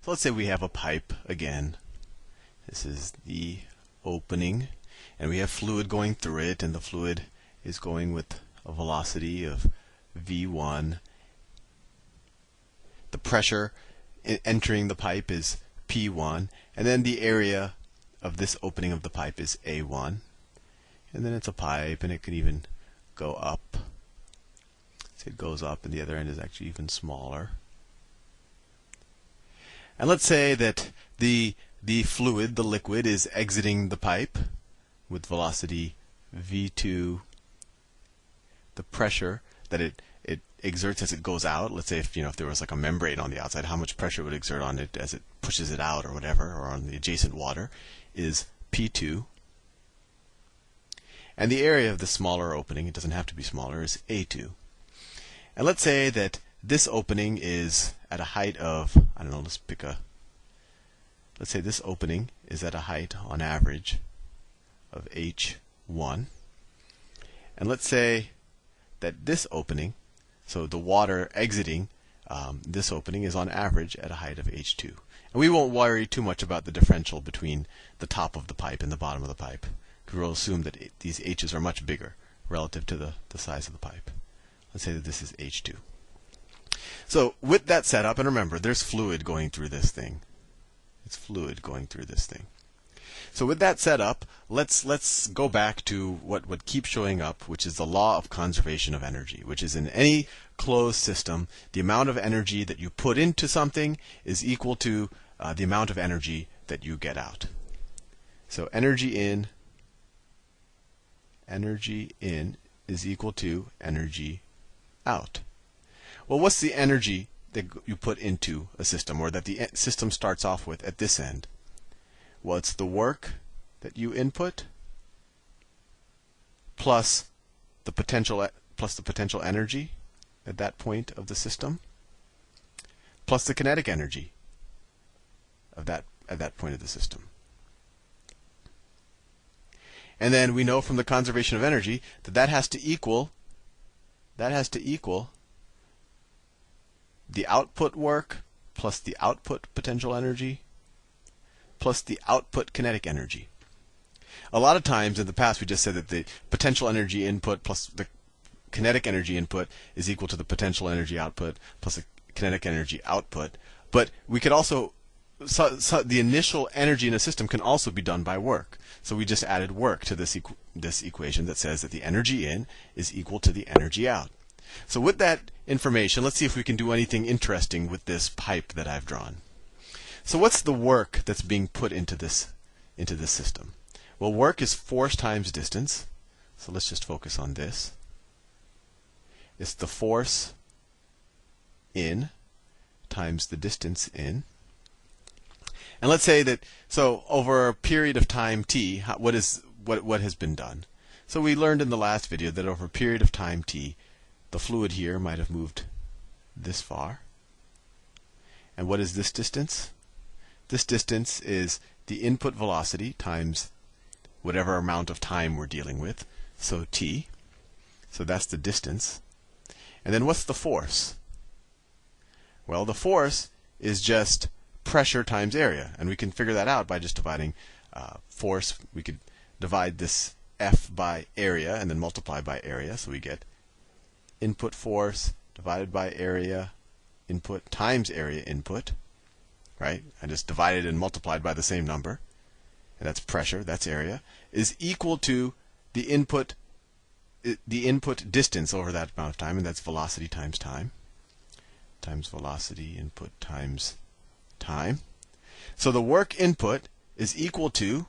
So let's say we have a pipe again. This is the opening, and we have fluid going through it, and the fluid is going with a velocity of v1. The pressure entering the pipe is P1, and then the area of this opening of the pipe is A1. And then it's a pipe, and it can even go up. So it goes up, and the other end is actually even smaller. And let's say that the fluid, the liquid, is exiting the pipe with velocity v2. The pressure that it exerts as it goes out. Let's say if there was like a membrane on the outside, how much pressure it would exert on it as it pushes it out or whatever, or on the adjacent water, is P2. And the area of the smaller opening, it doesn't have to be smaller, is A2. And let's say that this opening is at a height of, I don't know, let's say this opening is at a height on average of H1. And let's say that this opening, so the water exiting this opening, is on average at a height of H2. And we won't worry too much about the differential between the top of the pipe and the bottom of the pipe, because we'll assume that these H's are much bigger relative to the size of the pipe. Let's say that this is H2. So with that setup, and remember, there's fluid going through this thing. It's fluid going through this thing. So with that setup, let's go back to what keeps showing up, which is the law of conservation of energy, which is in any closed system, the amount of energy that you put into something is equal to the amount of energy that you get out. So energy in is equal to energy out. Well, what's the energy that you put into a system, or that the system starts off with at this end? Well, it's the work that you input plus the potential energy at that point of the system, plus the kinetic energy of that at that point of the system. And then we know from the conservation of energy that that has to equal the output work plus the output potential energy plus the output kinetic energy. A lot of times in the past we just said that the potential energy input plus the kinetic energy input is equal to the potential energy output plus the kinetic energy output. But we could also, the initial energy in a system can also be done by work. So we just added work to this equation that says that the energy in is equal to the energy out. So with that information, let's see if we can do anything interesting with this pipe that I've drawn. So what's the work that's being put into this system? Well, work is force times distance. So let's just focus on this. It's the force in times the distance in. And let's say that, so over a period of time t, what has been done? So we learned in the last video that over a period of time t, the fluid here might have moved this far. And what is this distance? This distance is the input velocity times whatever amount of time we're dealing with, so t. So that's the distance. And then what's the force? Well, the force is just pressure times area, and we can figure that out by just dividing force. We could divide this F by area and then multiply by area, so we get input force divided by area input times area input, right? I just divided and multiplied by the same number, and that's pressure, that's area, is equal to the input distance over that amount of time, and that's velocity times time, times velocity input times time. So the work input is equal to,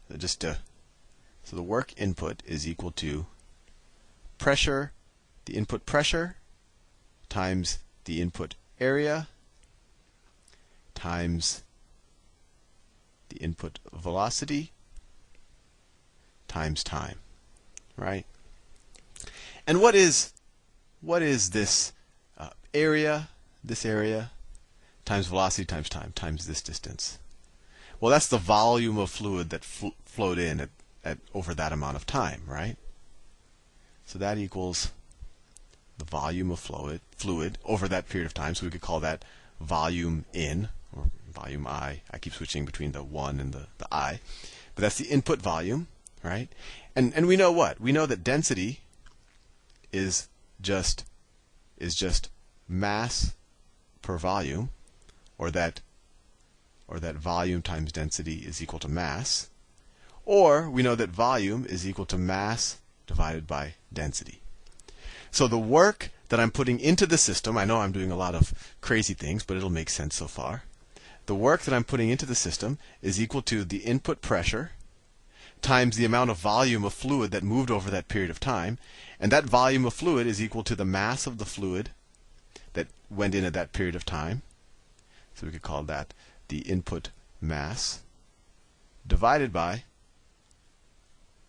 so the work input is equal to pressure, the input pressure times the input area times the input velocity times time, right? And what is this area? This area times velocity times time times this distance. Well, that's the volume of fluid that flowed in at over that amount of time, right? So that equals the volume of fluid over that period of time. So we could call that volume in, or volume I. I keep switching between the 1 and the I. But that's the input volume, right? And we know what? We know that density is just mass per volume, or that volume times density is equal to mass. Or we know that volume is equal to mass divided by density. So the work that I'm putting into the system, I know I'm doing a lot of crazy things, but it'll make sense so far. The work that I'm putting into the system is equal to the input pressure times the amount of volume of fluid that moved over that period of time. And that volume of fluid is equal to the mass of the fluid that went in at that period of time. So we could call that the input mass divided by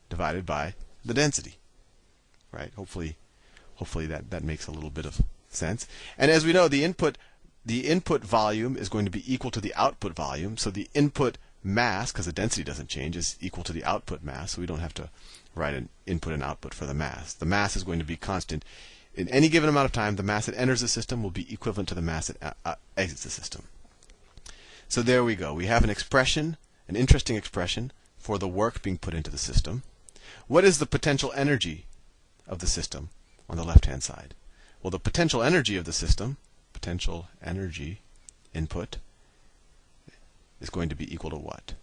the density, right? Hopefully that makes a little bit of sense. And as we know, the input volume is going to be equal to the output volume. So the input mass, because the density doesn't change, is equal to the output mass. So we don't have to write an input and output for the mass. The mass is going to be constant. In any given amount of time, the mass that enters the system will be equivalent to the mass that exits the system. So there we go. We have an expression, an interesting expression, for the work being put into the system. What is the potential energy of the system on the left-hand side? Well, the potential energy of the system, potential energy input, is going to be equal to what?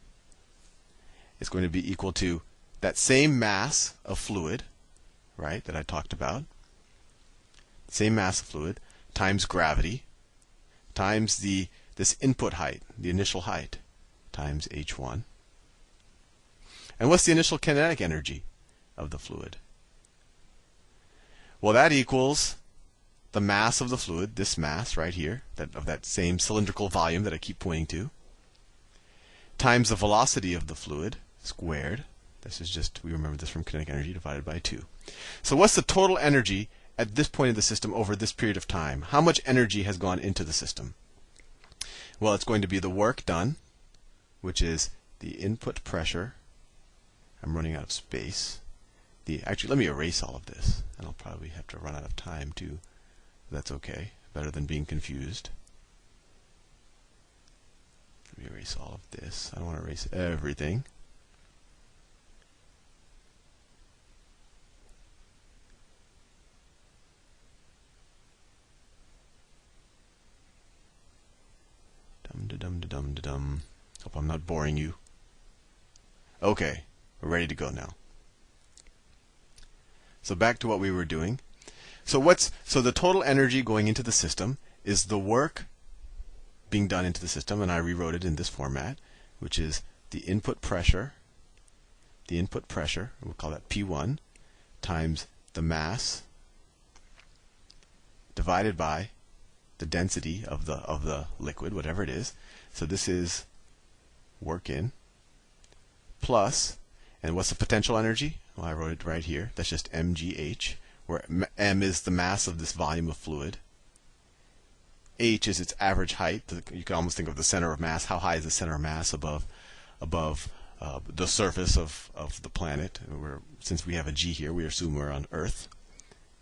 It's going to be equal to that same mass of fluid, right, that I talked about. Same mass of fluid times gravity times this input height, the initial height, times h1. And what's the initial kinetic energy of the fluid? Well, that equals the mass of the fluid, this mass right here, of that same cylindrical volume that I keep pointing to, times the velocity of the fluid squared. This is just, we remember this from kinetic energy, divided by 2. So what's the total energy at this point of the system over this period of time? How much energy has gone into the system? Well, it's going to be the work done, which is the input pressure. I'm running out of space. Actually, let me erase all of this, and I'll probably have to run out of time too. That's okay. Better than being confused. Let me erase all of this. I don't want to erase everything. Dum-da-dum-da-dum-da-dum. Hope I'm not boring you. Okay, we're ready to go now. So back to what we were doing. So the total energy going into the system is the work being done into the system, and I rewrote it in this format, which is the input pressure, we'll call that P1, times the mass divided by the density of the liquid, whatever it is. So this is work in plus, and what's the potential energy? Well, I wrote it right here. That's just mgh, where m is the mass of this volume of fluid. H is its average height. You can almost think of the center of mass. How high is the center of mass above the surface of the planet? Since we have a g here, we assume we're on Earth.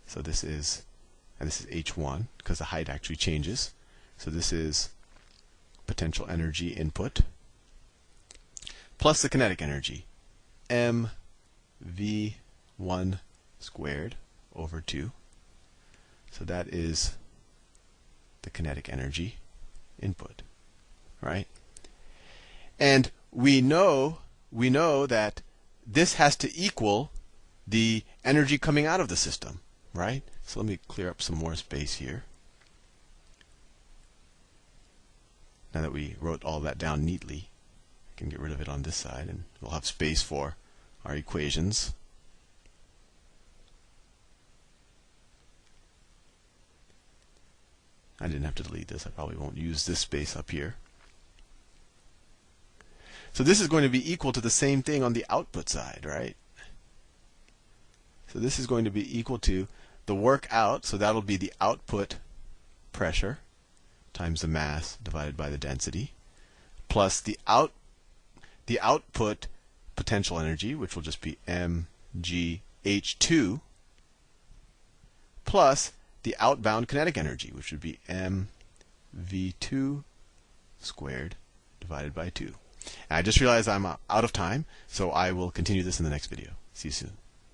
So this is h1, because the height actually changes. So this is potential energy input plus the kinetic energy, mv1 squared over 2. So that is the kinetic energy input, right? And we know that this has to equal the energy coming out of the system, right? So let me clear up some more space here. Now that we wrote all that down neatly, I can get rid of it on this side, and we'll have space for our equations. I didn't have to delete this. I probably won't use this space up here. So this is going to be equal to the same thing on the output side, right? So this is going to be equal to the work out, so that'll be the output pressure times the mass divided by the density, plus the output potential energy, which will just be mgh2, plus the outbound kinetic energy, which would be mv1 V2 squared divided by 2. And I just realized I'm out of time, so I will continue this in the next video. See you soon.